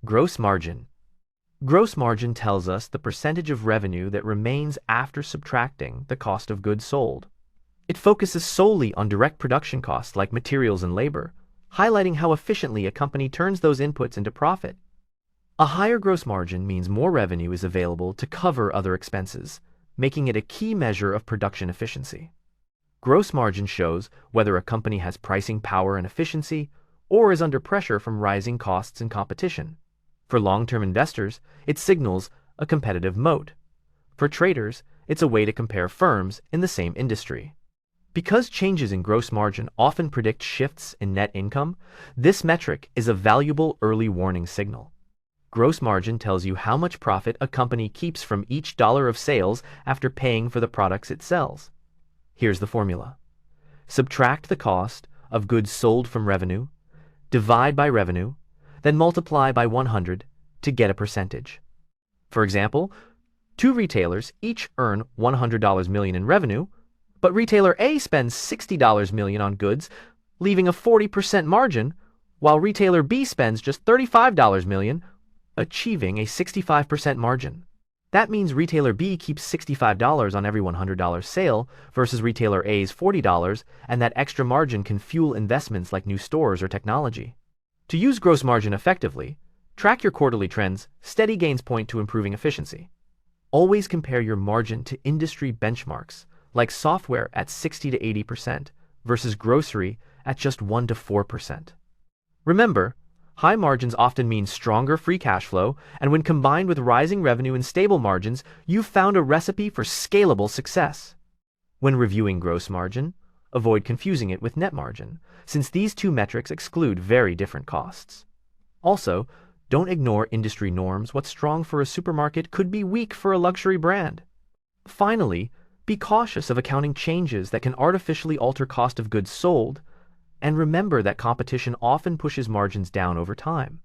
Gross margin. Gross margin tells us the percentage of revenue that remains after subtracting the cost of goods sold. It focuses solely on direct production costs like materials and labor, highlighting how efficiently a company turns those inputs into profit. A higher gross margin means more revenue is available to cover other expenses, making it a key measure of production efficiency. Gross margin shows whether a company has pricing power and efficiency or is under pressure from rising costs and competition. For long-term investors, it signals a competitive moat. For traders, it's a way to compare firms in the same industry. Because changes in gross margin often predict shifts in net income, this metric is a valuable early warning signal. Gross margin tells you how much profit a company keeps from each dollar of sales after paying for the products it sells. Here's the formula. Subtract the cost of goods sold from revenue, divide by revenue, then multiply by 100 to get a percentage. For example, two retailers each earn $100 million in revenue, but retailer A spends $60 million on goods, leaving a 40% margin, while retailer B spends just $35 million, achieving a 65% margin. That means retailer B keeps $65 on every $100 sale versus retailer A's $40, and that extra margin can fuel investments like new stores or technology. To use gross margin effectively, track your quarterly trends. Steady gains point to improving efficiency. Always compare your margin to industry benchmarks, like software at 60 to 80% versus grocery at just 1 to 4%. Remember, high margins often mean stronger free cash flow, and when combined with rising revenue and stable margins, you've found a recipe for scalable success. When reviewing gross margin, avoid confusing it with net margin, since these two metrics exclude very different costs. Also, don't ignore industry norms. What's strong for a supermarket could be weak for a luxury brand. Finally, be cautious of accounting changes that can artificially alter cost of goods sold, and remember that competition often pushes margins down over time.